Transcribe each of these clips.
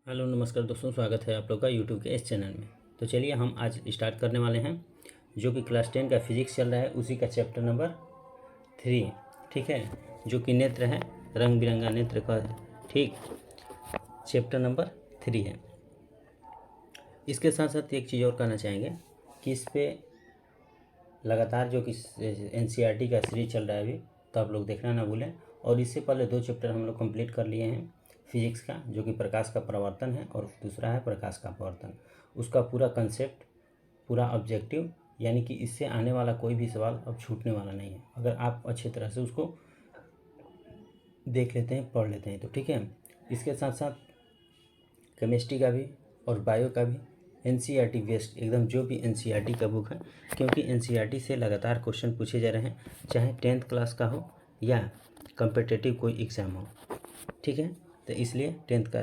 Hello नमस्कार दोस्तों, स्वागत है आप लोग का यूट्यूब के इस चैनल में। तो चलिए हम आज स्टार्ट करने वाले हैं जो कि क्लास 10 का फिजिक्स चल रहा है, उसी का चैप्टर नंबर 3। ठीक है, जो कि नेत्र है, रंग बिरंगा नेत्र का। ठीक, चैप्टर नंबर 3 है। इसके साथ साथ एक चीज़ और कहना चाहेंगे कि इस पर लगातार जो कि NCERT का सीरीज चल रहा है अभी, तो आप लोग देखना ना भूलें। और इससे पहले 2 चैप्टर हम लोग कंप्लीट कर लिए हैं फिजिक्स का, जो कि प्रकाश का परावर्तन है और दूसरा है प्रकाश का अपवर्तन। उसका पूरा कंसेप्ट, पूरा ऑब्जेक्टिव, यानी कि इससे आने वाला कोई भी सवाल अब छूटने वाला नहीं है अगर आप अच्छी तरह से उसको देख लेते हैं, पढ़ लेते हैं तो। ठीक है, इसके साथ साथ केमिस्ट्री का भी और बायो का भी NCERT बेस्ड एकदम, जो भी NCERT का बुक है, क्योंकि NCERT से लगातार क्वेश्चन पूछे जा रहे हैं, चाहे 10th क्लास का हो या कम्पिटिटिव कोई एग्ज़ाम हो। ठीक है, तो इसलिए 10th का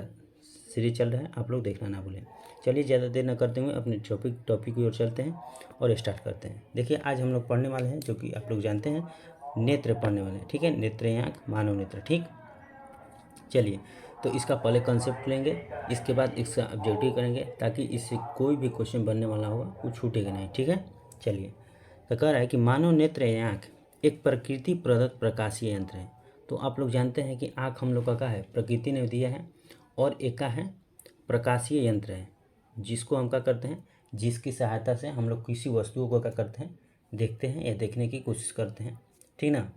सीरीज चल रहा है, आप लोग देखना ना भूलें। चलिए ज़्यादा देर न करते हुए अपने टॉपिक की ओर चलते हैं और स्टार्ट करते हैं। देखिए, आज हम लोग पढ़ने वाले हैं, जो कि आप लोग जानते हैं, नेत्र पढ़ने वाले हैं। ठीक है, नेत्र आँख, मानव नेत्र। ठीक, चलिए, तो इसका पहले कंसेप्ट लेंगे, इसके बाद इसका ऑब्जेक्टिव करेंगे, ताकि इससे कोई भी क्वेश्चन बनने वाला होगा वो छूटेगा नहीं। ठीक है, चलिए। तो कह रहा है कि मानव नेत्र या आँख एक प्रकृति प्रदत्त प्रकाशीय यंत्र है। तो आप लोग जानते हैं कि आँख हम लोग का है, प्रकृति ने दिया है, और एक का है प्रकाशीय यंत्र है, जिसको हम क्या करते हैं, जिसकी सहायता से हम लोग किसी वस्तुओं को क्या करते हैं, देखते हैं या देखने की कोशिश करते हैं। ठीक ना।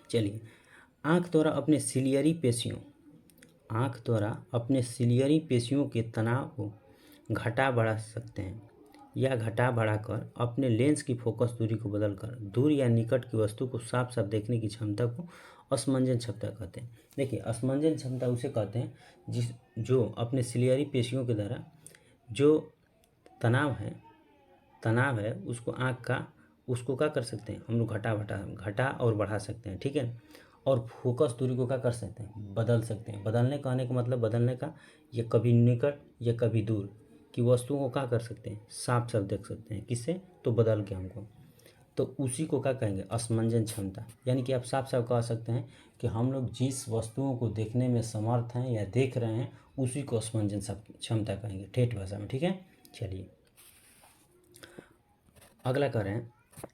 चलिए, आँख द्वारा अपने सिलियरी पेशियों के तनाव को घटा बढ़ा सकते हैं, या घटा बढ़ाकर अपने लेंस की फोकस दूरी को बदलकर दूर या निकट की वस्तु को साफ साफ देखने की क्षमता को असमंजन क्षमता कहते हैं। देखिए, असमंजन क्षमता उसे कहते हैं जो अपने सिलियरी पेशियों के द्वारा जो तनाव है उसको आँख का, उसको क्या कर सकते हैं हम लोग, घटा और बढ़ा सकते हैं। ठीक है, और फोकस दूरी को क्या कर सकते हैं, बदल सकते हैं। बदलने का आने का मतलब बदलने का, या कभी निकट या कभी दूर की वस्तुओं को क्या कर सकते हैं, साफ साफ देख सकते हैं। किससे, तो बदल के हमको। तो उसी को क्या कहेंगे, असमंजन क्षमता। यानी कि आप साफ साफ कह सकते हैं कि हम लोग जिस वस्तुओं को देखने में समर्थ हैं या देख रहे हैं, उसी को असमंजन क्षमता कहेंगे ठेठ भाषा में। ठीक है, चलिए अगला कह रहे हैं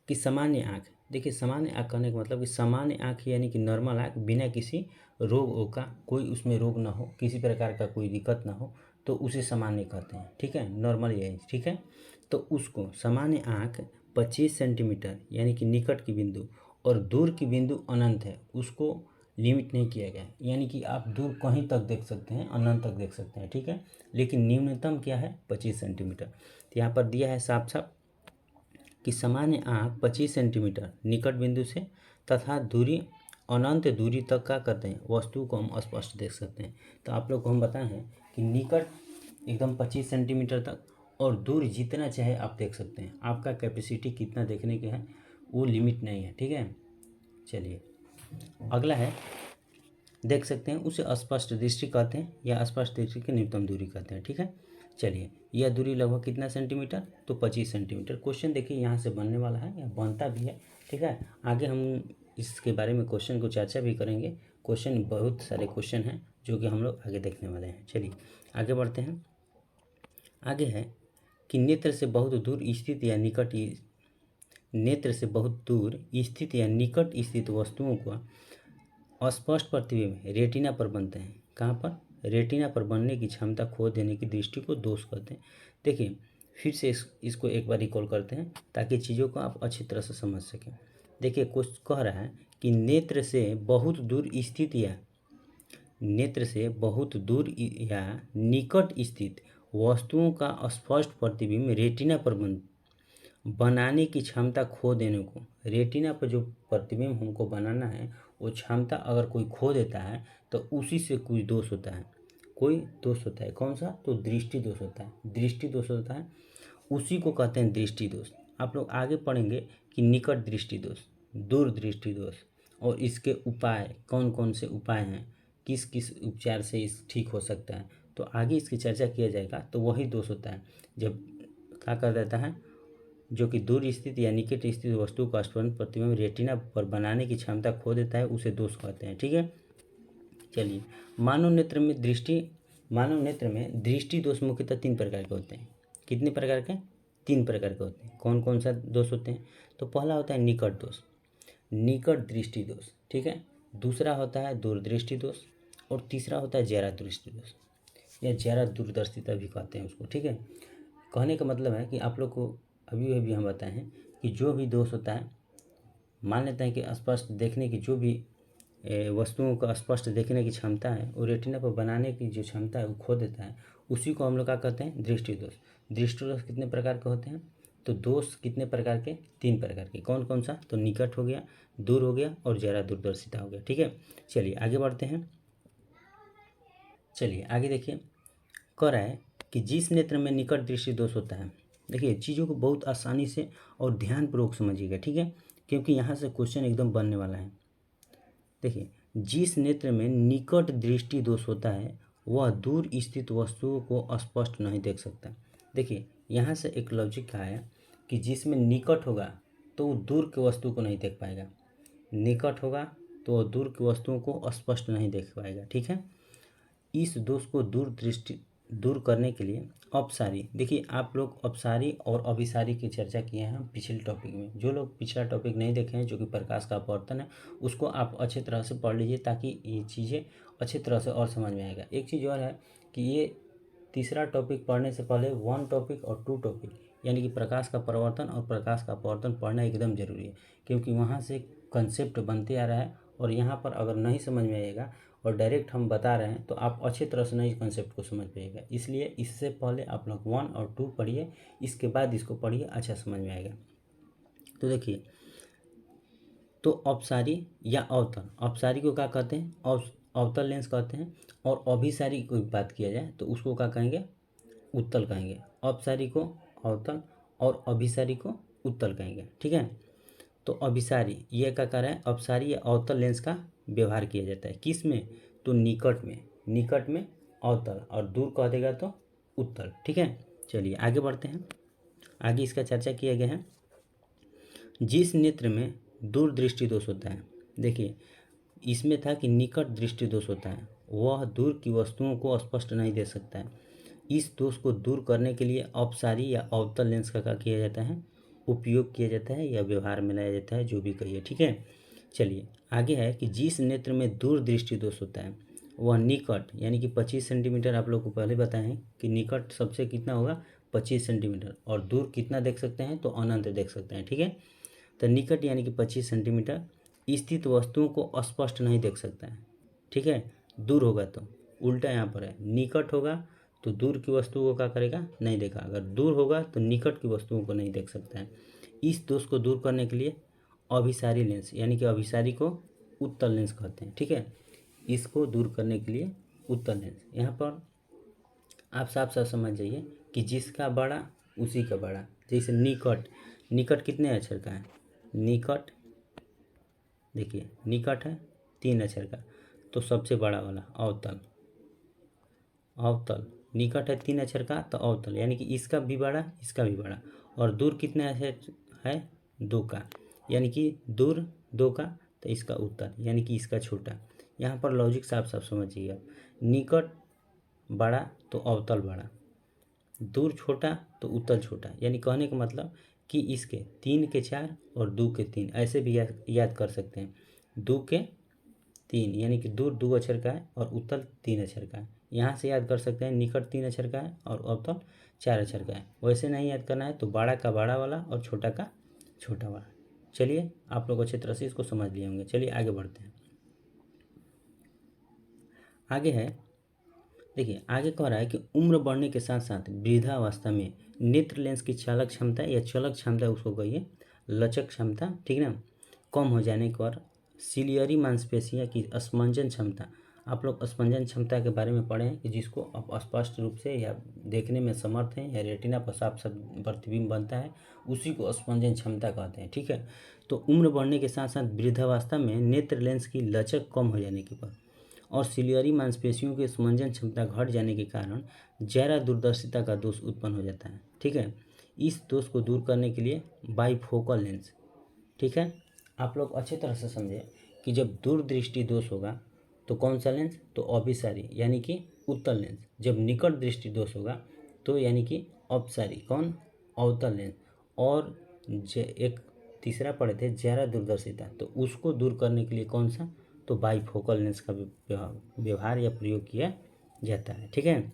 कि सामान्य आँख। देखिए, सामान्य आँख कहने का मतलब कि सामान्य आँख यानी कि नॉर्मल आँख, बिना किसी रोग का, कोई उसमें रोग ना हो, किसी प्रकार का कोई दिक्कत ना हो, तो उसे सामान्य कहते हैं। ठीक है, नॉर्मल यही। ठीक है, तो उसको सामान्य आँख 25 सेंटीमीटर यानी कि निकट की बिंदु और दूर की बिंदु अनंत है, उसको लिमिट नहीं किया गया है। यानी कि आप दूर कहीं तक देख सकते हैं, अनंत तक देख सकते हैं। ठीक है, लेकिन न्यूनतम क्या है, 25 सेंटीमीटर। तो यहाँ पर दिया है साफ साफ कि सामान्य आँख 25 सेंटीमीटर निकट बिंदु से तथा दूरी अनंत दूरी तक का करते हैं, वस्तु को हम स्पष्ट देख सकते हैं। तो आप लोग को हम बताए हैं कि निकट एकदम 25 सेंटीमीटर तक, और दूर जितना चाहे आप देख सकते हैं। आपका कैपेसिटी कितना देखने के है, वो लिमिट नहीं है। ठीक है, चलिए अगला है, देख सकते हैं, उसे स्पष्ट दृष्टि कहते हैं, या स्पष्ट दृष्टि की न्यूनतम दूरी कहते हैं। ठीक है, चलिए, यह दूरी लगभग कितना सेंटीमीटर, तो 25 सेंटीमीटर। क्वेश्चन देखिए यहाँ से बनने वाला है या बनता भी है। ठीक है, आगे हम इसके बारे में क्वेश्चन को चर्चा भी करेंगे। क्वेश्चन, बहुत सारे क्वेश्चन हैं जो कि हम लोग आगे देखने वाले हैं। चलिए आगे बढ़ते हैं। आगे है कि नेत्र से बहुत दूर स्थित या निकट स्थित वस्तुओं को स्पष्ट प्रतिबिंब रेटिना पर बनते हैं। कहाँ पर, रेटिना पर बनने की क्षमता खो देने की दृष्टि को दोष कहते हैं। देखिए, फिर से इसको एक बार रिकॉल करते हैं, ताकि चीज़ों को आप अच्छी तरह से समझ सकें। देखिए, कुछ कह रहा है कि नेत्र से बहुत दूर या निकट स्थित वस्तुओं का स्पष्ट प्रतिबिंब रेटिना पर बनाने की क्षमता खो देने को, रेटिना पर जो प्रतिबिंब हमको बनाना है, वो क्षमता अगर कोई खो देता है तो उसी से कोई दोष होता है, कौन सा, तो दृष्टि दोष होता है। दृष्टि दोष होता है, उसी को कहते हैं दृष्टि दोष। आप लोग आगे पढ़ेंगे कि निकट दृष्टि दोष, दूर दृष्टि दोष, और इसके उपाय कौन कौन से उपाय हैं, किस किस उपचार से इस ठीक हो सकता है, तो आगे इसकी चर्चा किया जाएगा। तो वही दोष होता है जब क्या कर देता है, जो कि दूर स्थित या निकट स्थित वस्तु का स्पष्ट प्रतिबिंब रेटिना पर बनाने की क्षमता खो देता है, उसे दोष कहते हैं। ठीक है, चलिए, मानव नेत्र में दृष्टि मानव नेत्र में दृष्टि दोष मुख्यतः 3 प्रकार के होते हैं। कितने प्रकार के? 3 प्रकार के होते हैं। कौन कौन सा दोष होते हैं? तो पहला होता है निकट दोष, निकट दृष्टि दोष, ठीक है। दूसरा होता है दूरदृष्टि दोष और तीसरा होता है ज्यादा दृष्टि दोष या ज्यादा दूरदर्शिता भी कहते हैं उसको, ठीक है। कहने का मतलब है कि आप लोग को अभी अभी हम बताए हैं कि जो भी दोष होता है, मान लेते हैं कि स्पष्ट देखने की जो भी वस्तुओं को स्पष्ट देखने की क्षमता है, वो रेटिना पर बनाने की जो क्षमता है वो खो देता है, उसी को हम लोग क्या कहते हैं? दृष्टि दोष। दृष्टि दोष कितने प्रकार के होते हैं? तो दोष कितने प्रकार के? 3 प्रकार के। कौन कौन सा? तो निकट हो गया, दूर हो गया और ज़रा दूरदर्शिता हो गया, ठीक है। चलिए आगे बढ़ते हैं। चलिए आगे देखिए, कह रहा है कि जिस नेत्र में निकट दृष्टि दोष होता है, देखिए चीज़ों को बहुत आसानी से और ध्यानपूर्वक समझिएगा, ठीक है, क्योंकि यहाँ से क्वेश्चन एकदम बनने वाला है। देखिए, जिस नेत्र में निकट दृष्टि दोष होता है वह दूर स्थित वस्तुओं को स्पष्ट नहीं देख सकता। देखिए यहाँ से एक लॉजिक कहा है कि जिसमें निकट होगा तो वो दूर की वस्तु को नहीं देख पाएगा, निकट होगा तो वह दूर की वस्तुओं को स्पष्ट नहीं देख पाएगा, ठीक है। इस दोष को दूर करने के लिए अपसारी, देखिए आप लोग अपसारी और अभिसारी की चर्चा किए हैं पिछले टॉपिक में। जो लोग पिछला टॉपिक नहीं देखे हैं, जो कि प्रकाश का अपवर्तन है, उसको आप अच्छी तरह से पढ़ लीजिए ताकि ये चीज़ें अच्छी तरह से और समझ में आएगा। एक चीज़ और है कि ये तीसरा टॉपिक पढ़ने से पहले 1 टॉपिक और 2 टॉपिक यानी कि प्रकाश का परिवर्तन और प्रकाश का अपवर्तन पढ़ना एकदम जरूरी है, क्योंकि वहाँ से कंसेप्ट बनते आ रहा है और यहाँ पर अगर नहीं समझ में आएगा और डायरेक्ट हम बता रहे हैं तो आप अच्छी तरह से नहीं कंसेप्ट को समझ पाइएगा। इसलिए इससे पहले आप लोग 1 और 2 पढ़िए, इसके बाद इसको पढ़िए, अच्छा समझ में आएगा। तो देखिए, तो अपसारी या अवतल, अपसारी को क्या कहते हैं? अवतल लेंस कहते हैं। और अभिसारी की बात किया जाए तो उसको क्या कहेंगे? उत्तल कहेंगे। अपसारी को अवतल और अभिसारी को उत्तल कहेंगे, ठीक है। तो अभिसारी ये क्या कर रहा है? अपसारी या अवतल लेंस का व्यवहार किया जाता है किस में? तो निकट में, निकट में अवतल और दूर कह देगा तो उत्तल, ठीक है। चलिए आगे बढ़ते हैं। आगे इसका चर्चा किया गया है। जिस नेत्र में दूर दृष्टि दोष होता है, देखिए इसमें था कि निकट दृष्टि दोष होता है, वह दूर की वस्तुओं को स्पष्ट नहीं देख सकता है। इस दोष को दूर करने के लिए अपसारी या अवतल लेंस का क्या किया जाता है? उपयोग किया जाता है या व्यवहार में लाया जाता है, जो भी कहिए, ठीक है। चलिए आगे है कि जिस नेत्र में दूर दृष्टि दोष होता है वह निकट यानी कि 25 सेंटीमीटर, आप लोग को पहले बताए हैं कि निकट सबसे कितना होगा? 25 सेंटीमीटर, और दूर कितना देख सकते हैं? तो अनंत देख सकते हैं, ठीक है। तो निकट यानी कि 25 सेंटीमीटर स्थित वस्तुओं को स्पष्ट नहीं देख सकता है, ठीक है। दूर होगा तो उल्टा यहाँ पर है, निकट होगा तो दूर की वस्तुओं को क्या करेगा? नहीं देखा। अगर दूर होगा तो निकट की वस्तुओं को नहीं देख सकता है। इस दोष को दूर करने के लिए अभिसारी लेंस यानी कि अभिसारी को उत्तल लेंस कहते हैं, ठीक है। इसको दूर करने के लिए उत्तल लेंस, यहाँ पर आप साफ साफ समझ जाइए कि जिसका बड़ा उसी का बड़ा। जैसे निकट, निकट कितने अक्षर का है? निकट, देखिए निकट है 3 अक्षर का, तो सबसे बड़ा वाला अवतल, अवतल निकट है 3 अक्षर का तो अवतल यानी कि इसका भी बड़ा इसका भी बड़ा। और दूर कितने अक्षर है? 2 का, यानी कि दूर 2 का तो इसका उत्तर यानी कि इसका छोटा। यहाँ पर लॉजिक साफ साफ समझिएगा, निकट बड़ा तो अवतल बड़ा, दूर छोटा तो उत्तल छोटा। यानी कहने का मतलब कि इसके 3 के 4 और 2 के 3 ऐसे भी याद कर सकते हैं। 2 के 3 यानी कि दूर 2 अक्षर का है और उत्तल 3 अक्षर का है। यहाँ से याद कर सकते हैं निकट 3 अक्षर का है और अवतल 4 अक्षर का है। वैसे नहीं याद करना है तो बड़ा का बड़ा वाला और छोटा का छोटा वाला। चलिए आप लोग अच्छी तरह से इसको समझ लिए होंगे। चलिए आगे बढ़ते हैं। आगे है, देखिए आगे कह रहा है कि उम्र बढ़ने के साथ साथ वृद्धावस्था में नेत्र लेंस की चालक क्षमता या चलक क्षमता, उसको कहिए लचक क्षमता, ठीक ना, कम हो जाने पर सिलियरी मांसपेशियां की स्पंजन क्षमता, आप लोग स्पंजन क्षमता के बारे में पढ़े हैं कि जिसको आप स्पष्ट रूप से या देखने में समर्थ हैं या रेटिना पर साफ साफ प्रतिबिंब बनता है, उसी को स्पंजन क्षमता कहते हैं, ठीक है। तो उम्र बढ़ने के साथ साथ वृद्धावस्था में नेत्र लेंस की लचक कम हो जाने के पर और सिलियरी मांसपेशियों की स्पंजन क्षमता घट जाने के कारण ज़्यादा दूरदर्शिता का दोष उत्पन्न हो जाता है, ठीक है। इस दोष को दूर करने के लिए बाइफोकल लेंस, ठीक है। आप लोग अच्छी तरह से समझे कि जब दूरदृष्टि दोष होगा तो कौन सा लेंस, तो अभिसारी यानी कि उत्तल लेंस। जब निकट दृष्टि दोष होगा तो यानी कि अपसारी, कौन, अवतल लेंस। और एक तीसरा पढ़े थे ज़्यादा दूरदर्शिता, तो उसको दूर करने के लिए कौन सा, तो बाईफोकल लेंस का व्यवहार या प्रयोग किया जाता है। ठीक है,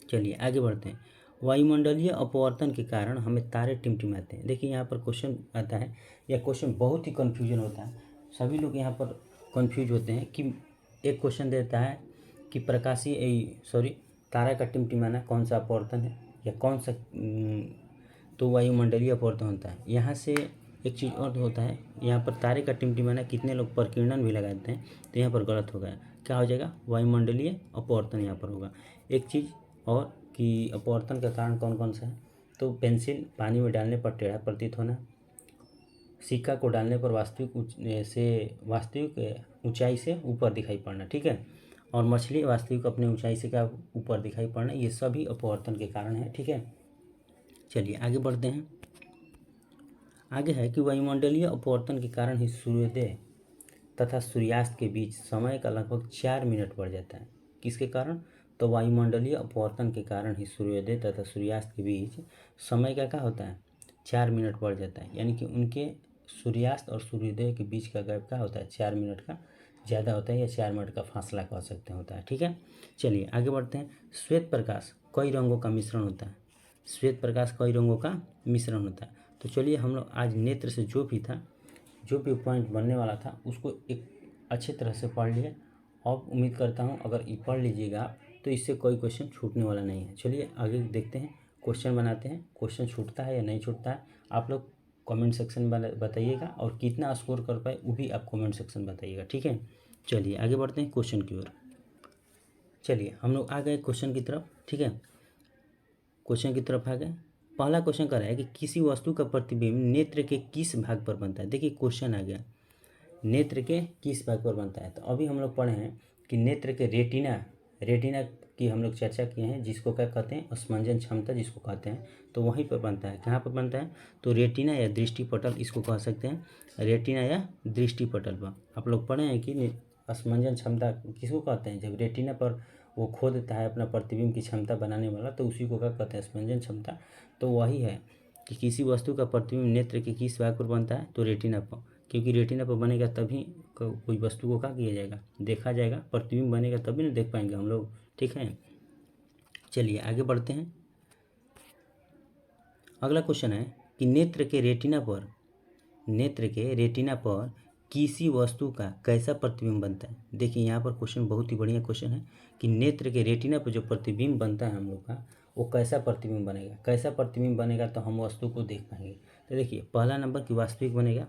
चलिए आगे बढ़ते हैं। वायुमंडलीय अपवर्तन के कारण हमें तारे टिमटिमाते हैं। देखिए यहाँ पर क्वेश्चन आता है, यह क्वेश्चन बहुत ही कन्फ्यूजन होता है, सभी लोग यहाँ पर कन्फ्यूज होते हैं कि एक क्वेश्चन देता है कि तारा का टिमटिमाना कौन सा अपवर्तन है या कौन सा, तो वायुमंडलीय अपवर्तन होता है। यहाँ से एक चीज़ और होता है, यहाँ पर तारे का टिमटिमाना कितने लोग प्रकीर्णन भी लगाते हैं, तो यहाँ पर गलत हो गया, क्या हो जाएगा, वायुमंडलीय अपवर्तन यहाँ पर होगा। एक चीज़ और कि अपवर्तन का कारण कौन कौन सा है, तो पेंसिल पानी में डालने पर टेढ़ा प्रतीत होना, सिक्का को डालने पर वास्तविक ऊंचाई से ऊपर दिखाई पड़ना, ठीक है, और मछली वास्तविक अपनी ऊंचाई से क्या ऊपर दिखाई पड़ना, ये सभी अपवर्तन के कारण है। ठीक है, चलिए आगे बढ़ते हैं। आगे है कि वायुमंडलीय अपवर्तन के कारण ही सूर्योदय तथा सूर्यास्त के बीच समय का लगभग 4 मिनट बढ़ जाता है। किसके कारण, तो वायुमंडलीय अपवर्तन के कारण ही सूर्योदय तथा सूर्यास्त के बीच समय का क्या होता है, 4 मिनट बढ़ जाता है। यानी कि उनके सूर्यास्त और सूर्योदय के बीच का गैप क्या होता है, 4 मिनट का ज़्यादा होता है, या 4 मिनट का फासला कह सकते हैं होता है। ठीक है, चलिए आगे बढ़ते हैं। श्वेत प्रकाश कई रंगों का मिश्रण होता है। श्वेत प्रकाश कई रंगों का मिश्रण होता है। तो चलिए हम लोग आज नेत्र से जो भी पॉइंट बनने वाला था उसको एक अच्छे तरह से पढ़ लिए। अब उम्मीद करता हूँ अगर ये पढ़ लीजिएगा तो इससे कोई क्वेश्चन छूटने वाला नहीं है। चलिए आगे देखते हैं, क्वेश्चन बनाते हैं। क्वेश्चन छूटता है या नहीं छूटता है आप लोग कमेंट सेक्शन में बताइएगा, और कितना स्कोर कर पाए वो भी आप कमेंट सेक्शन में बताइएगा। ठीक है, चलिए आगे बढ़ते हैं क्वेश्चन की ओर। चलिए हम लोग आ गए क्वेश्चन की तरफ। ठीक है, क्वेश्चन की तरफ आ गए। पहला क्वेश्चन कर रहा है कि किसी वस्तु का प्रतिबिंब नेत्र के किस भाग पर बनता है। देखिए क्वेश्चन आ गया, नेत्र के किस भाग पर बनता है। तो अभी हम लोग पढ़े हैं कि नेत्र के रेटिना की हम लोग चर्चा किए हैं, जिसको क्या कहते हैं, स्पंजन क्षमता जिसको कहते हैं, तो वहीं पर बनता है। कहाँ पर बनता है, तो रेटिना या दृष्टिपटल इसको कह सकते हैं, रेटिना या दृष्टिपटल पर। आप लोग पढ़े हैं कि स्पंजन क्षमता किसको कहते हैं, जब रेटिना पर वो खो देता है अपना प्रतिबिंब की क्षमता बनाने वाला, तो उसी को क्या कहते हैं, स्पंजन क्षमता। तो वही है कि किसी वस्तु का प्रतिबिंब नेत्र के किस भाग पर बनता है, तो रेटिना पर, क्योंकि रेटिना पर बनेगा तभी कोई वस्तु को क्या किया जाएगा, देखा जाएगा, प्रतिबिंब बनेगा तभी ना देख पाएंगे हम लोग। ठीक है, चलिए आगे बढ़ते हैं। अगला क्वेश्चन है कि नेत्र के रेटिना पर किसी वस्तु का कैसा प्रतिबिंब बनता है। देखिए यहाँ पर क्वेश्चन बहुत ही बढ़िया क्वेश्चन है कि नेत्र के रेटिना पर जो प्रतिबिंब बनता है हम लोग का, वो कैसा प्रतिबिंब बनेगा। कैसा प्रतिबिंब बनेगा तो हम वस्तु को देख पाएंगे। तो देखिए पहला नंबर की वास्तविक बनेगा।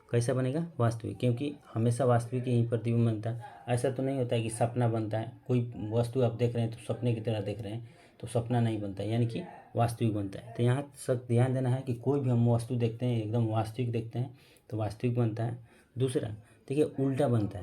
कैसा बनेगा, वास्तविक, क्योंकि हमेशा वास्तविक ही प्रतिबिंब बनता है। ऐसा तो नहीं होता है कि सपना बनता है, कोई वस्तु आप देख रहे हैं तो सपने की तरह देख रहे हैं, तो सपना नहीं बनता है, यानी कि वास्तविक बनता है। तो यहाँ सब ध्यान देना है कि कोई भी हम वस्तु देखते हैं एकदम वास्तविक देखते हैं तो वास्तविक बनता है। दूसरा देखिए उल्टा बनता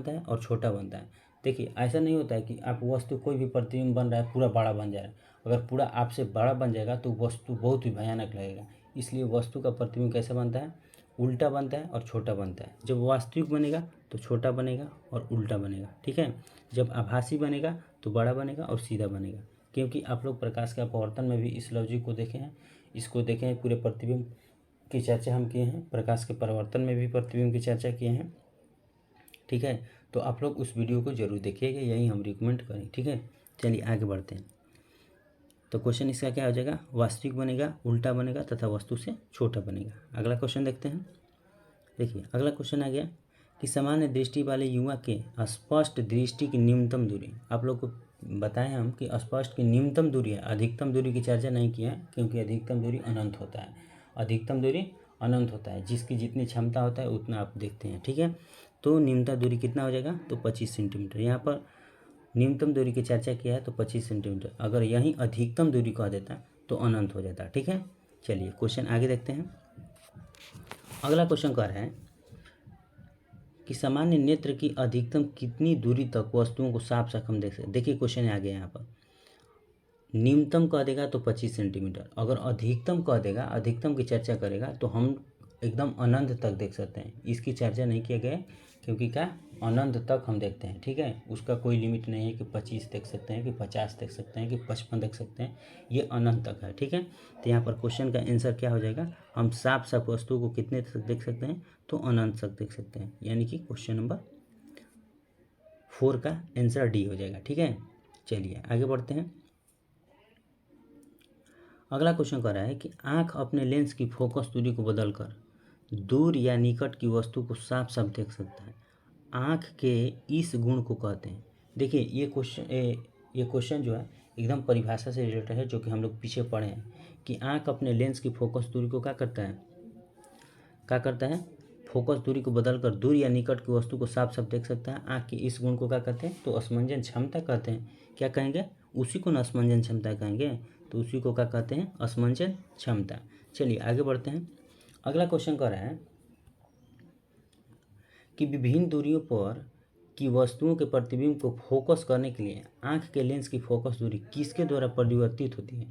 है और छोटा बनता है। देखिए ऐसा नहीं होता है कि आप वस्तु कोई भी प्रतिबिंब बन रहा है पूरा बड़ा बन जा रहा है। अगर पूरा आपसे बड़ा बन जाएगा तो वस्तु बहुत ही भयानक लगेगा। इसलिए वस्तु का प्रतिबिंब कैसे बनता है, उल्टा बनता है और छोटा बनता है। जब वास्तविक बनेगा तो छोटा बनेगा और उल्टा बनेगा। ठीक है, जब आभासी बनेगा तो बड़ा बनेगा और सीधा बनेगा। क्योंकि आप लोग प्रकाश के अपवर्तन में भी इस लॉजिक को देखे हैं, इसको देखे हैं, पूरे प्रतिबिंब की चर्चा हम किए हैं, प्रकाश के परावर्तन में भी प्रतिबिंब की चर्चा किए हैं। ठीक है, तो आप लोग उस वीडियो को जरूर देखिएगा, यही हम रिकमेंड करें। ठीक है, चलिए आगे बढ़ते हैं। तो क्वेश्चन इसका क्या हो जाएगा, वास्तविक बनेगा, उल्टा बनेगा तथा वस्तु से छोटा बनेगा। अगला क्वेश्चन देखते हैं। देखिए अगला क्वेश्चन आ गया कि सामान्य दृष्टि वाले युवा के स्पष्ट दृष्टि की न्यूनतम दूरी। आप लोग को बताएं हम कि स्पष्ट की न्यूनतम दूरी है, अधिकतम दूरी की चर्चा नहीं किया है, क्योंकि अधिकतम दूरी अनंत होता है। अधिकतम दूरी अनंत होता है, जिसकी जितनी क्षमता होता है उतना आप देखते हैं। ठीक है, तो न्यूनतम दूरी कितना हो जाएगा, तो 25 सेंटीमीटर। यहाँ पर न्यूनतम दूरी की चर्चा किया है तो 25 सेंटीमीटर। अगर यहीं अधिकतम दूरी कह देता तो अनंत हो जाता। ठीक है, चलिए क्वेश्चन आगे देखते हैं। अगला क्वेश्चन कह रहा है कि सामान्य नेत्र की अधिकतम कितनी दूरी तक वस्तुओं को साफ साफ हम देख सकते। देखिए क्वेश्चन आ गया यहाँ पर, न्यूनतम कह देगा तो 25 सेंटीमीटर, अगर अधिकतम कह देगा, अधिकतम की चर्चा करेगा तो हम एकदम अनंत तक देख सकते हैं। इसकी चर्चा नहीं किया गया है क्योंकि क्या अनंत तक हम देखते हैं, ठीक है। उसका कोई लिमिट नहीं है कि 25 देख सकते हैं, कि 50 देख सकते हैं, कि 55 देख सकते हैं, ये अनंत तक है, ठीक है। तो यहाँ पर क्वेश्चन का आंसर क्या हो जाएगा, हम साफ साफ वस्तु को कितने तक देख सकते हैं, तो अनंत तक देख सकते हैं, यानी कि क्वेश्चन नंबर 4 का आंसर डी हो जाएगा, ठीक है। चलिए आगे बढ़ते हैं। अगला क्वेश्चन कह रहा है कि आँख अपने लेंस की फोकस दूरी को बदलकर दूर या निकट की वस्तु को साफ साफ देख सकता है। आँख के इस गुण को कहते हैं। देखिए ये क्वेश्चन जो है एकदम परिभाषा से रिलेटेड है, जो कि हम लोग पीछे पढ़े हैं कि आँख अपने लेंस की फोकस दूरी को क्या करता है, फोकस दूरी को बदलकर दूर या निकट की वस्तु को साफ साफ देख सकता है। आँख के इस गुण को क्या कहते हैं, तो असमंजन क्षमता कहते हैं। क्या कहेंगे, उसी को न असमंजन क्षमता कहेंगे, तो उसी को क्या कहते हैं, असमंजन क्षमता। चलिए आगे बढ़ते हैं। अगला क्वेश्चन कह रहा है कि विभिन्न दूरियों पर की वस्तुओं के प्रतिबिंब को फोकस करने के लिए आँख के लेंस की फोकस दूरी किसके द्वारा परिवर्तित होती है,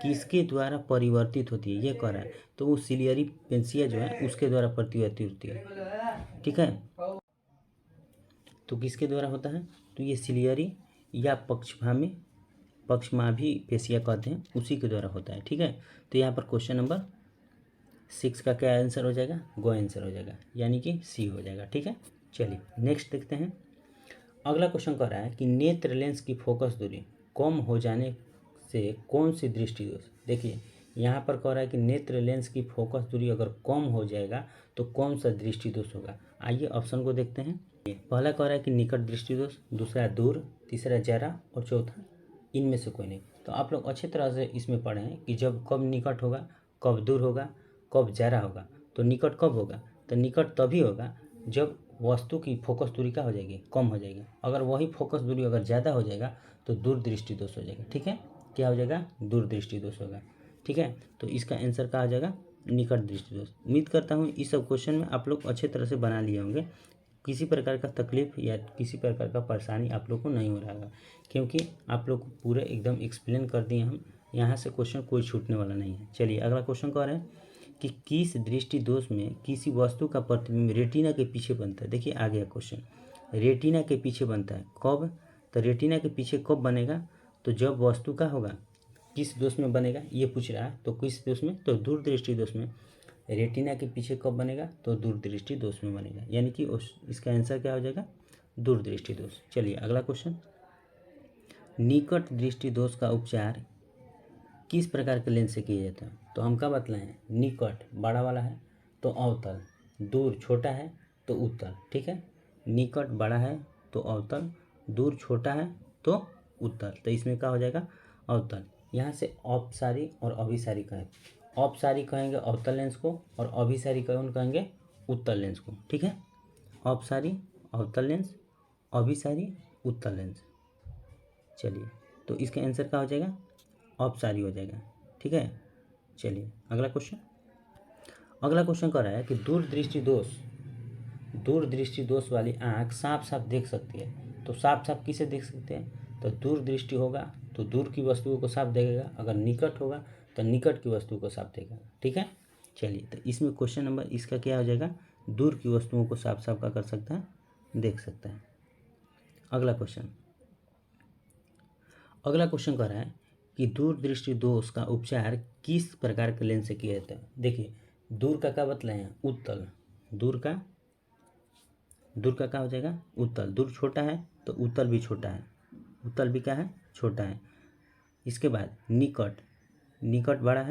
किसके द्वारा परिवर्तित होती है, ये कह रहा है। तो वो सिलियरी पेंसिया जो है उसके द्वारा परिवर्तित होती है, ठीक है। तो किसके द्वारा होता है, तो ये सिलियरी या पक्षमाभी पेशिया कहते हैं, उसी के द्वारा होता है, ठीक है। तो यहाँ पर क्वेश्चन नंबर 6 का क्या आंसर हो जाएगा, गो आंसर हो जाएगा, यानी कि सी हो जाएगा, ठीक है। चलिए नेक्स्ट देखते हैं। अगला क्वेश्चन कह रहा है कि नेत्र लेंस की फोकस दूरी कम हो जाने से कौन सी दृष्टि दोष। देखिए यहाँ पर कह रहा है कि नेत्र लेंस की फोकस दूरी अगर कम हो जाएगा तो कौन सा दृष्टि दोष होगा। आइए ऑप्शन को देखते हैं। पहला कह रहा है कि निकट दृष्टि दोष, दूसरा दूर, तीसरा जरा और चौथा इनमें से कोई नहीं। तो आप लोग अच्छी तरह से इसमें पढ़े हैं कि जब कब निकट होगा, कब दूर होगा, कब जरा होगा। तो निकट कब होगा, तो निकट तभी होगा जब वस्तु की फोकस दूरी क्या हो जाएगी, कम हो जाएगी। अगर वही फोकस दूरी अगर ज़्यादा हो जाएगा तो दूर दृष्टि दोष हो जाएगा, ठीक है। क्या हो जाएगा, दूर दृष्टि दोष होगा, ठीक है। तो इसका आंसर क्या हो जाएगा, निकट दृष्टि दोष। उम्मीद करता हूँ इस सब क्वेश्चन में आप लोग अच्छे तरह से बना लिए होंगे, किसी प्रकार का तकलीफ या किसी प्रकार का परेशानी आप लोग को नहीं हो रहा होगा, क्योंकि आप लोग को पूरे एकदम एक्सप्लेन कर दिए हम। यहाँ से क्वेश्चन कोई छूटने वाला नहीं है। चलिए अगला क्वेश्चन कह रहे हैं कि किस दृष्टि दोष में किसी वस्तु का प्रतिबिंब रेटिना के पीछे बनता है। देखिए आ गया क्वेश्चन, रेटिना के पीछे बनता है कब, तो रेटिना के पीछे कब बनेगा, तो जब वस्तु का होगा, किस दोष में बनेगा ये पूछ रहा है, तो किस दोष में, तो दूर दृष्टि दोष में। रेटिना के पीछे कब बनेगा, तो दूर दृष्टि दोष में बनेगा, यानी कि इसका आंसर क्या हो जाएगा, दूर दृष्टि दोष। चलिए अगला क्वेश्चन, निकट दृष्टि दोष का उपचार किस प्रकार के लेंस से किया जाता है। तो हम क्या बतलाएं, निकट बड़ा वाला है तो अवतल, दूर छोटा है तो उत्तल, ठीक है। निकट बड़ा है तो अवतल, दूर छोटा है तो उत्तल। तो इसमें क्या हो जाएगा, अवतल। यहाँ से औपसारी और अभिसारी कहें, औपसारी कहेंगे अवतल लेंस को और अभिसारी कहेंगे उत्तल लेंस को, ठीक है। औपसारी अवतल लेंस, अभिसारी उत्तल लेंस। चलिए तो इसका आंसर क्या हो जाएगा, औपसारी हो जाएगा, ठीक है। चलिए अगला क्वेश्चन कह रहा है कि दूर दृष्टि दोष वाली आँख साफ साफ देख सकती है। तो साफ साफ किसे देख सकते हैं, तो दूर दृष्टि होगा तो दूर की वस्तुओं को साफ देखेगा, अगर निकट होगा तो निकट की वस्तु को साफ देखेगा, ठीक है। चलिए तो इसमें क्वेश्चन नंबर इसका क्या हो जाएगा, दूर की वस्तुओं को साफ साफ का कर सकता है, देख सकता है। अगला क्वेश्चन कह रहा है कि दूर दृष्टि दोष का उपचार किस प्रकार के लेंस से किया जाता है। देखिए दूर का क्या बतलाएं, उत्तल, दूर का क्या हो जाएगा, उत्तल। दूर छोटा है तो उत्तल भी छोटा है, उत्तल भी क्या है, छोटा है। इसके बाद निकट बड़ा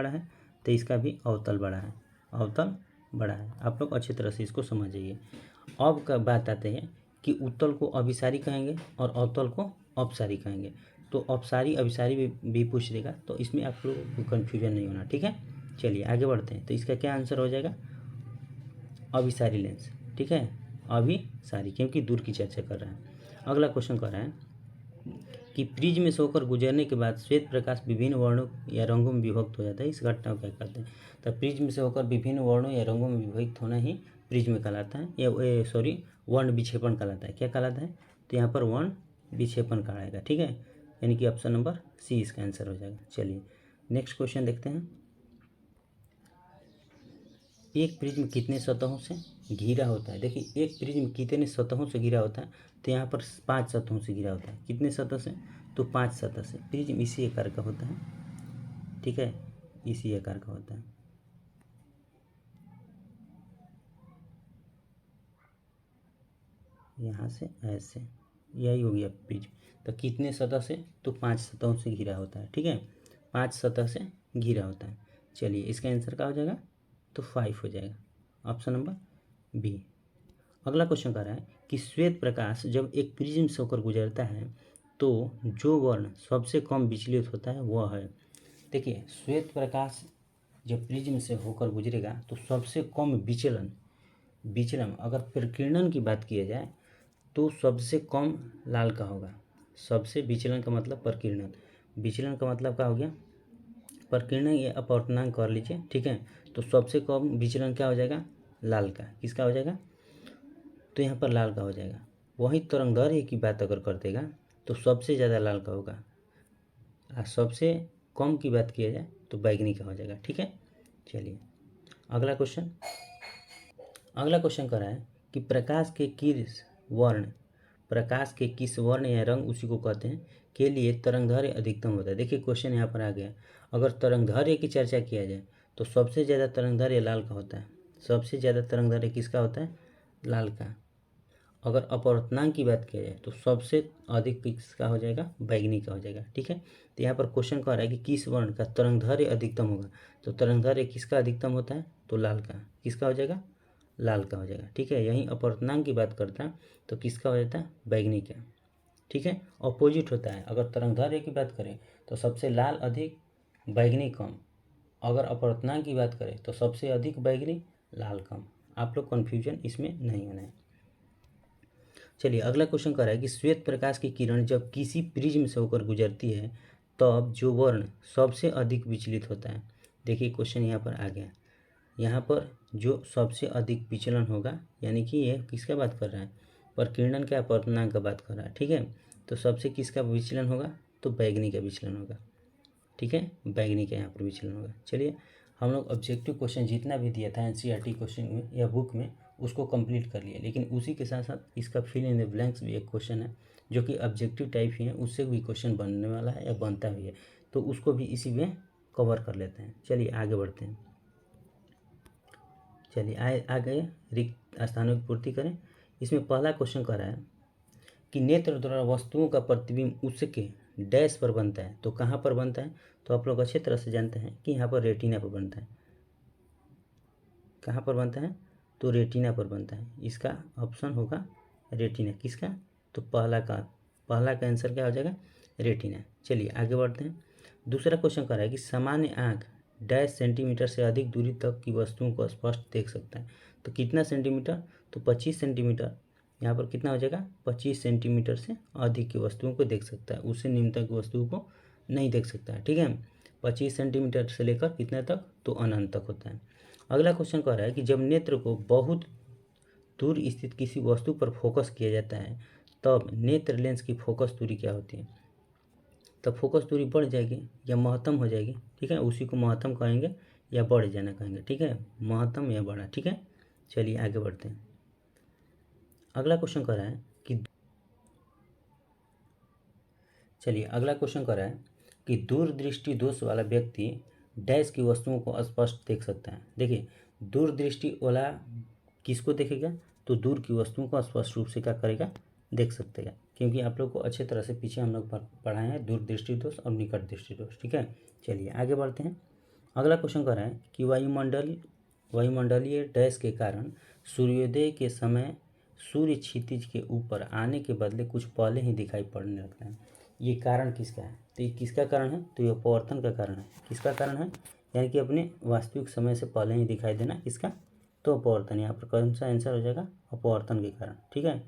है तो इसका भी अवतल बड़ा है, अवतल बड़ा है। आप लोग अच्छी तरह से इसको समझिए। अब का बात आते हैं कि उत्तल को अभिसारी कहेंगे और अवतल को अपसारी कहेंगे। तो अपसारी अभिसारी भी पूछ देगा, तो इसमें आप लोग को कन्फ्यूजन नहीं होना, ठीक है। चलिए आगे बढ़ते हैं। तो इसका क्या आंसर हो जाएगा, अभिसारी लेंस, ठीक है, अभिसारी, क्योंकि दूर की चर्चा कर रहा है। अगला क्वेश्चन कर रहा है कि प्रिज्म में से होकर गुजरने के बाद श्वेत प्रकाश विभिन्न वर्णों या रंगों में विभक्त हो जाता है, इस घटना को क्या कहते हैं। तो प्रिज्म से होकर विभिन्न वर्णों या रंगों में विभक्त होना ही प्रिज्म कहलाता है, या वर्ण विक्षेपण कहलाता है। क्या कहलाता है, तो यहाँ पर वर्ण विक्षेपण कहलाएगा, ठीक है, यानी कि ऑप्शन नंबर सी इसका आंसर हो जाएगा। चलिए नेक्स्ट क्वेश्चन देखते हैं। एक प्रिज्म कितने सतहों से घिरा होता है? देखिए एक प्रिज्म कितने सतहों से घिरा होता है? तो यहाँ पर 5 सतहों से घिरा होता है। कितने सतह से? तो 5 सतह से। प्रिज्म इसी आकार का होता है, ठीक है, इसी आकार का होता है। यहाँ से ऐसे, यही हो गया प्रिज्म। तो कितने सतह से? तो 5 सतहों से घिरा होता है, ठीक है, 5 सतह से घिरा होता है। चलिए इसका आंसर क्या हो जाएगा? तो 5 हो जाएगा, ऑप्शन नंबर बी। अगला क्वेश्चन कह रहा है कि श्वेत प्रकाश जब एक प्रिज्म से होकर गुजरता है तो जो वर्ण सबसे कम विचलित होता है वह है। देखिए श्वेत प्रकाश जब प्रिज्म से होकर गुजरेगा तो सबसे कम विचलन अगर प्रकीर्णन की बात किया जाए तो सबसे कम लाल का होगा। सबसे विचलन का मतलब प्रकीर्णन, विचलन का मतलब क्या हो गया? प्रकीर्णन या अपवर्तनांक कर लीजिए, ठीक है। तो सबसे कम विचलन क्या हो जाएगा? लाल का। किसका हो जाएगा? तो यहाँ पर लाल का हो जाएगा। वहीं तरंगदैर्घ्य की बात अगर कर देगा तो सबसे ज़्यादा लाल का होगा, और सबसे कम की बात किया जाए तो बैगनी का हो जाएगा, ठीक है। चलिए अगला क्वेश्चन कर रहा है कि प्रकाश के किस वर्ण या रंग, उसी को कहते हैं, के लिए तरंगदैर्घ्य अधिकतम होता है। देखिए क्वेश्चन यहाँ पर आ गया। अगर तरंगदैर्घ्य की चर्चा किया जाए तो सबसे ज़्यादा तरंगदैर्घ्य लाल का होता है। सबसे ज़्यादा तरंगदैर्घ्य किसका होता है? लाल का। अगर अपवर्तनांक की बात किया जाए तो सबसे अधिक किसका हो जाएगा? बैगनी का हो जाएगा, ठीक है। तो यहाँ पर क्वेश्चन कह रहा है कि किस वर्ण का तरंगदैर्घ्य अधिकतम होगा, तो तरंगदैर्घ्य किसका अधिकतम होता है? तो लाल का। किसका हो जाएगा? लाल का हो जाएगा, ठीक है। यहीं अपवर्तनांक की बात करता है तो किसका हो जाता है? बैगनी का, ठीक है। अपोजिट होता है। अगर तरंगदैर्घ्य की बात करें तो सबसे लाल अधिक, बैगनी कम। अगर अपवर्तनांक की बात करें तो सबसे अधिक बैगनी, लाल कम। आप लोग कन्फ्यूजन इसमें नहीं होना है। चलिए अगला क्वेश्चन कर रहा है कि श्वेत प्रकाश की किरण जब किसी प्रिज्म से होकर गुजरती है तब जो वर्ण सबसे अधिक विचलित होता है। देखिए क्वेश्चन यहाँ पर आ गया। यहाँ पर जो सबसे अधिक विचलन होगा, यानी कि ये किसका बात कर रहा है? प्रकीर्णन का अपवर्तनांक का बात कर रहा है, ठीक है। तो सबसे किसका विचलन होगा? तो बैगनी का विचलन होगा, ठीक है, बैगनी का यहाँ पर विचलन होगा। चलिए हम लोग ऑब्जेक्टिव क्वेश्चन जितना भी दिया था एनसीईआरटी क्वेश्चन में या बुक में, उसको कंप्लीट कर लिया, लेकिन उसी के साथ साथ इसका फिल इन द ब्लैंक्स भी एक क्वेश्चन है जो कि ऑब्जेक्टिव टाइप ही है, उससे भी क्वेश्चन बनने वाला है या बनता भी है, तो उसको भी इसी में कवर कर लेते हैं। चलिए आगे बढ़ते हैं। चलिए आ गए रिक्त स्थानों की पूर्ति करें। इसमें पहला क्वेश्चन कह रहा है कि नेत्र द्वारा वस्तुओं का प्रतिबिंब उसके डैश पर बनता है। तो कहाँ पर बनता है? तो आप लोग अच्छे तरह से जानते हैं कि यहाँ पर रेटिना पर बनता है। कहाँ पर बनता है? तो रेटिना पर बनता है। इसका ऑप्शन होगा रेटिना। किसका? तो पहला का आंसर क्या हो जाएगा? रेटिना। चलिए आगे बढ़ते हैं। दूसरा क्वेश्चन कह रहा है कि सामान्य आँख डैश सेंटीमीटर से अधिक दूरी तक की वस्तुओं को स्पष्ट देख सकता है। तो कितना सेंटीमीटर? तो 25 सेंटीमीटर। यहाँ पर कितना हो जाएगा? 25 सेंटीमीटर से अधिक की वस्तुओं को देख सकता है, उससे निम्न तक वस्तुओं को नहीं देख सकता है, ठीक है। 25 सेंटीमीटर से लेकर कितने तक? तो अनंत तक होता है। अगला क्वेश्चन कह रहा है कि जब नेत्र को बहुत दूर स्थित किसी वस्तु पर फोकस किया जाता है तब नेत्र लेंस की फोकस दूरी क्या होती है? तब फोकस दूरी बढ़ जाएगी या महत्तम हो जाएगी, ठीक है। उसी को महत्तम कहेंगे या बढ़ जाना कहेंगे, ठीक है, महत्तम या बढ़ा, ठीक है। चलिए आगे बढ़ते हैं। अगला क्वेश्चन कह रहा है कि दूरदृष्टि दोष वाला व्यक्ति डैश की वस्तुओं को स्पष्ट देख सकता है। देखिए दूरदृष्टि वाला किसको देखेगा? तो दूर की वस्तुओं को स्पष्ट रूप से क्या करेगा? देख सकते हैं, क्योंकि आप लोग को अच्छे तरह से पीछे हम लोग पढ़ाए हैं दूरदृष्टि दोष और निकट दृष्टि दोष, ठीक है। चलिए आगे बढ़ते हैं। अगला क्वेश्चन कर रहा है कि वायुमंडलीय डैश के कारण सूर्योदय के समय सूर्य क्षितिज के ऊपर आने के बदले कुछ पहले ही दिखाई पड़ने लगता है। ये कारण किसका है? तो ये किसका कारण है? तो ये अपवर्तन का कारण है। किसका कारण है? यानी कि अपने वास्तविक समय से पहले ही दिखाई देना, किसका? तो अपवर्तन। यहाँ पर कौन सा आंसर हो जाएगा? अपवर्तन के कारण, ठीक है,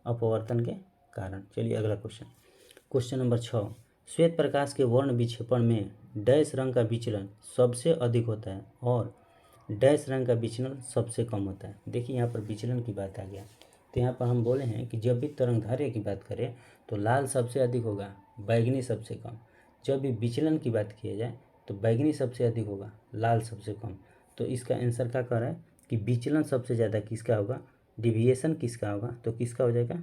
अपवर्तन के कारण। चलिए अगला क्वेश्चन नंबर 6। श्वेत प्रकाश के वर्ण विक्षेपण में डैश रंग का विचलन सबसे अधिक होता है और डैश रंग का विचलन सबसे कम होता है। देखिए यहाँ पर विचलन की बात आ गया, तो यहाँ पर हम बोले हैं कि जब भी तरंगदैर्घ्य की बात करें तो लाल सबसे अधिक होगा, बैगनी सबसे कम। जब भी विचलन की बात किया जाए तो बैगनी सबसे अधिक होगा, लाल सबसे कम। तो इसका आंसर क्या कर रहा है? कि विचलन सबसे ज़्यादा किसका होगा, डिविएशन किसका होगा, तो किसका हो जाएगा,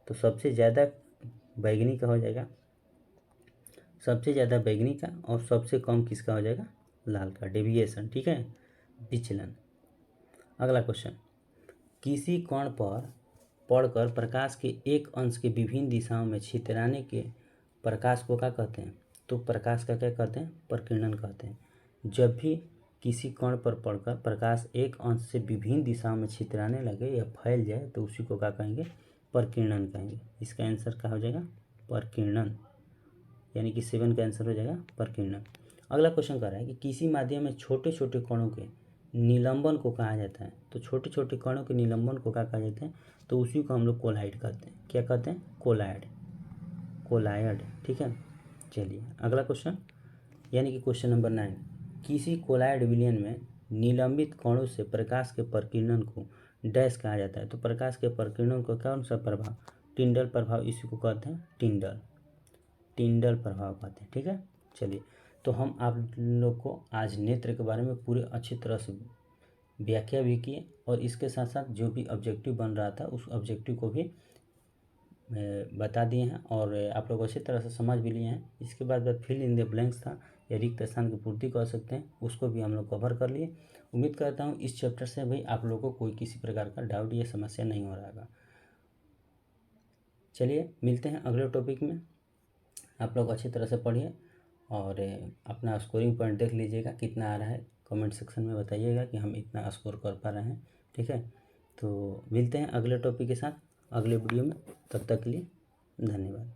तो सबसे ज़्यादा बैगनी का हो जाएगा, सबसे ज़्यादा बैगनी का, और सबसे कम किसका हो जाएगा, लाल का, डेविएशन। ठीक है, विचलन। अगला क्वेश्चन, किसी कण पर पड़कर प्रकाश के एक अंश के विभिन्न दिशाओं में छितराने के प्रकाश को क्या कहते हैं, तो प्रकाश का क्या कहते हैं, प्रकीर्णन कहते हैं। जब भी किसी कण पर पड़कर प्रकाश एक अंश से विभिन्न दिशाओं में छितराने लगे या फैल जाए तो उसी को क्या कहेंगे, प्रकीर्णन कहेंगे। इसका आंसर क्या हो जाएगा, प्रकीर्णन, यानी कि 7 का आंसर हो जाएगा प्रकीर्णन। अगला क्वेश्चन कर रहा है कि किसी माध्यम में छोटे छोटे कणों के निलंबन को कहा जाता है, तो छोटे छोटे कणों के निलंबन को क्या कहा जाता है, तो उसी को हम लोग कोलाइड कहते हैं। क्या कहते हैं, कोलाइड, कोलायड। ठीक है, चलिए अगला क्वेश्चन, यानी कि क्वेश्चन नंबर 9, किसी कोलायड विलयन में निलंबित कणों से प्रकाश के प्रकीर्णन को डैश कहा जाता है, तो प्रकाश के प्रकीर्णन को कौन सा प्रभाव, टिंडल प्रभाव, इसी को कहते हैं टिंडल, टिंडल प्रभाव कहते हैं। ठीक है, चलिए तो हम आप लोग को आज नेत्र के बारे में पूरे अच्छी तरह से व्याख्या भी किए और इसके साथ साथ जो भी ऑब्जेक्टिव बन रहा था उस ऑब्जेक्टिव को भी बता दिए हैं और आप लोग अच्छी तरह से समझ भी लिए हैं। इसके बाद फिल इन द ब्लैंक्स था या रिक्त स्थान की पूर्ति कर सकते हैं, उसको भी हम लोग कवर कर लिए। उम्मीद करता हूँ इस चैप्टर से भाई आप लोगों को कोई किसी प्रकार का डाउट या समस्या नहीं हो रहा है। चलिए मिलते हैं अगले टॉपिक में। आप लोग अच्छी तरह से पढ़िए और अपना स्कोरिंग पॉइंट देख लीजिएगा कितना आ रहा है, कमेंट सेक्शन में बताइएगा कि हम इतना स्कोर कर पा रहे हैं। ठीक है, तो मिलते हैं अगले टॉपिक के साथ अगले वीडियो में, तब तक के लिए धन्यवाद।